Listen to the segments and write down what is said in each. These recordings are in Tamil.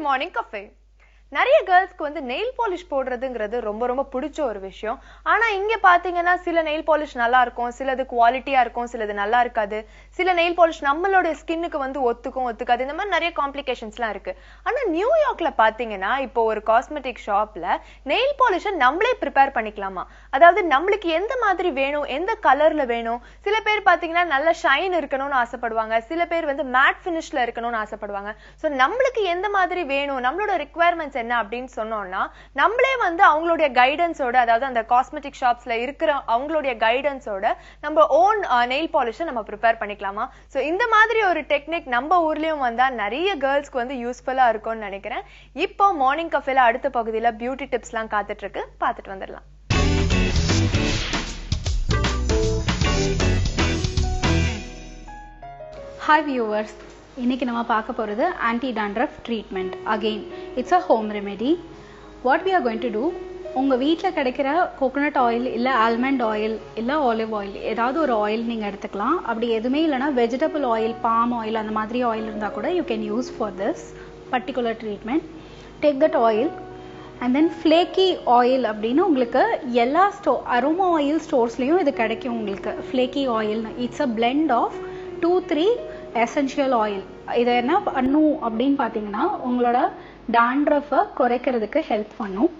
Morning cafe. நிறைய கேர்ள்ஸ்க்கு வந்து நெயில் பாலிஷ் போடுறதுங்கிறது ரொம்ப ரொம்ப பிடிச்ச ஒரு விஷயம். ஆனா இங்க பாத்தீங்கன்னா சில நெயில் பாலிஷ் நல்லா இருக்கும், சிலது குவாலிட்டியா இருக்கும், சிலது நல்லா இருக்காது. சில நெயில் பாலிஷ் நம்மளோட ஸ்கின்னுக்கு வந்து ஒத்துக்காது. இந்த மாதிரி நிறைய காம்ப்ளிகேஷன்ஸ்லாம் இருக்கு. ஆனா நியூயார்க்ல பாத்தீங்கன்னா இப்போ ஒரு காஸ்மெட்டிக் ஷாப்ல நெயில் பாலிஷை நம்மளே ப்ரிப்பேர் பண்ணிக்கலாமா? அதாவது நம்மளுக்கு எந்த மாதிரி வேணும், எந்த கலர்ல வேணும். சில பேர் பாத்தீங்கன்னா நல்ல ஷைன் இருக்கணும்னு ஆசைப்படுவாங்க, சில பேர் வந்து மேட் ஃபினிஷ்ல இருக்கணும்னு ஆசைப்படுவாங்க. சோ நம்மளுக்கு எந்த மாதிரி வேணும், நம்மளோட ரிக்வயர்மெண்ட்ஸ் என்ன அப்படின்னு சொன்னோம்னா நம்மளே வந்து அவங்களுடைய கைடன்ஸோட, அதாவது அந்த காஸ்மெட்டிக் ஷாப்ஸ்ல இருக்கிற அவங்களுடைய கைடன்ஸோட நம்ம ஓன் நெயில் பாலிஷை நம்ம ப்ரிப்பேர் பண்ணிக்கலாமா? சோ இந்த மாதிரி ஒரு டெக்னிக் நம்ம ஊர்லயும் வந்தா நிறைய கேர்ள்ஸ்க்கு வந்து யூஸ்ஃபுல்லா இருக்கும்னு நினைக்கிறேன். இப்போ மார்னிங் கஃபேல அடுத்த பகுதியில பியூட்டி டிப்ஸ் எல்லாம் காத்துட்டு இருக்கு, பார்த்துட்டு வந்துடலாம். Hi viewers, இன்னைக்கு நம்ம பார்க்க போகிறது anti-dandruff treatment. Again, it's a home remedy. What we are going to do, உங்கள் வீட்டில் கிடைக்கிற கோகோனட் ஆயில் இல்லை ஆல்மண்ட் ஆயில் இல்லை ஆலிவ் ஆயில் ஏதாவது ஒரு ஆயில் நீங்கள் எடுத்துக்கலாம். அப்படி எதுவுமே இல்லைனா வெஜிடபிள் ஆயில், பாம் ஆயில் அந்த மாதிரி ஆயில் இருந்தால் கூட you can use for this particular treatment. Take that oil and then flaky oil அப்படின்னு உங்களுக்கு எல்லா அரோமா ஆயில் ஸ்டோர்ஸ்லேயும் இது கிடைக்கும். உங்களுக்கு flaky oil, it's a blend of 2-3 essential oil. இதை என்ன பண்ணும் அப்படின்னு பார்த்தீங்கன்னா உங்களோட டாண்ட்ரஃபை குறைக்கிறதுக்கு ஹெல்ப் பண்ணும்.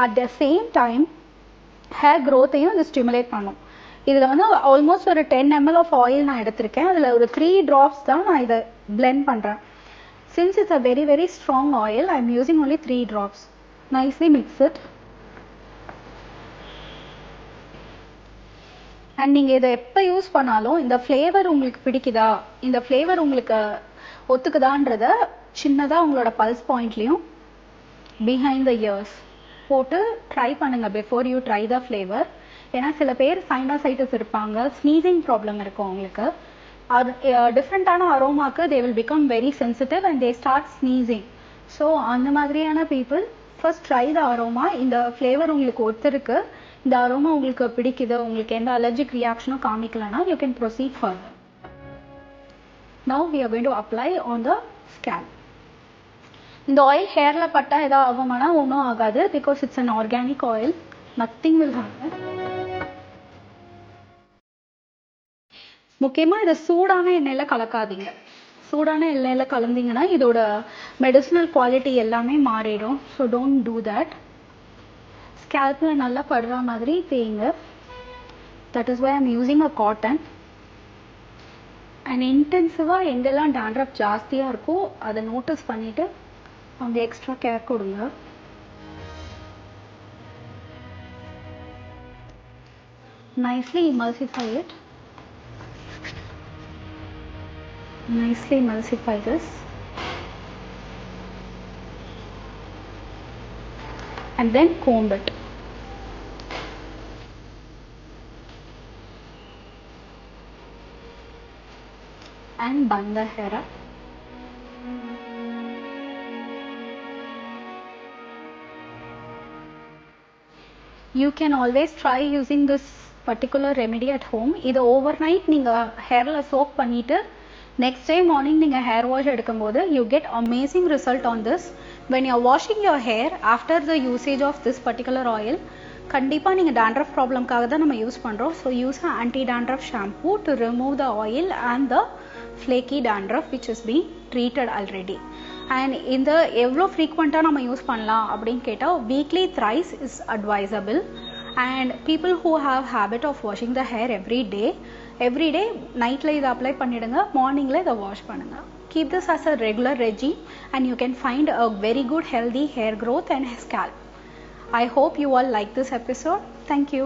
At the same time hair க்ரோத்தையும் இது ஸ்டிமுலேட் பண்ணும். இதில் வந்து ஆல்மோஸ்ட் ஒரு 10 ml ஆஃப் ஆயில் நான் எடுத்திருக்கேன். அதில் ஒரு 3 drops தான் நான் இதை பிளெண்ட் பண்ணுறேன். Since it's a very very strong oil, I am using only 3 drops. nicely mix it. And நீங்கள் இதை எப்போ யூஸ் பண்ணாலும் இந்த ஃப்ளேவர் உங்களுக்கு பிடிக்குதா, இந்த ஃப்ளேவர் உங்களுக்கு ஒத்துக்குதான்றத சின்னதாக உங்களோட பல்ஸ் பாயிண்ட்லேயும் பிஹைண்ட் த இயர்ஸ் போட்டு ட்ரை பண்ணுங்கள் before you try the flavour. ஏன்னா சில பேர் சைனசைட்டிஸ் இருப்பாங்க, ஸ்னீசிங் ப்ராப்ளம் இருக்கும் அவங்களுக்கு. அது டிஃப்ரெண்ட்டான அரோமாக்கு they will become very sensitive and they start sneezing. So அந்த மாதிரியான people first try the aroma. இந்த ஃப்ளேவர் உங்களுக்கு ஒத்துருக்கு, இந்த அரோமா உங்களுக்கு பிடிக்குது, உங்களுக்கு எந்த அலர்ஜிக் ரியாக்ஷனும் காமிக்கலன்னா you can proceed further. Now we are going to apply on the scalp. இந்த ஆயில் ஹேர்ல பட்டா ஏதாவது ஆகுமானா ஒன்றும் ஆகாது, because it's an organic oil, nothing will happen. முக்கியமாக இதை சூடான எண்ணெயில் கலக்காதீங்க. சூடான எண்ணெயில் கலந்தீங்கன்னா இதோட மெடிசினல் குவாலிட்டி எல்லாமே மாறிடும். So don't do that. ஸ்கேல்பில் நல்லா படுற மாதிரி தேய்ங்க. That is why I'm using a cotton. And இன்டென்சிவாக எங்கெல்லாம் டாண்ட்ரஃப் ஜாஸ்தியாக இருக்கோ அதை நோட்டீஸ் பண்ணிவிட்டு அவங்க எக்ஸ்ட்ரா கேர் கொடுங்க. nicely emulsify it. Nicely emulsify this. And then comb it. And bun the hair up. You can always try using this particular remedy at home. இது overnight நீங்கள் ஹேரில் சோக் பண்ணிவிட்டு நெக்ஸ்ட் டே மார்னிங் நீங்கள் ஹேர் வாஷ் எடுக்கும்போது you get amazing result on this. When you are washing your hair after the usage of this particular oil, கண்டிப்பாக நீங்கள் dandruff ப்ராப்ளம்காக தான் நம்ம யூஸ் பண்ணுறோம். So use a anti dandruff shampoo to remove the oil and the flaky dandruff which is being treated already. And இந்த எவ்வளோ ஃப்ரீக்வெண்ட்டாக நம்ம யூஸ் பண்ணலாம் அப்படின்னு கேட்டால் weekly thrice is advisable. And people who have habit of washing the hair every day நைட்டில் இதை அப்ளை பண்ணிவிடுங்க, மார்னிங்கில் இதை வாஷ் பண்ணுங்கள். Keep this as a regular regime and you can find a very good healthy hair growth and scalp. I hope you all like this episode. Thank you.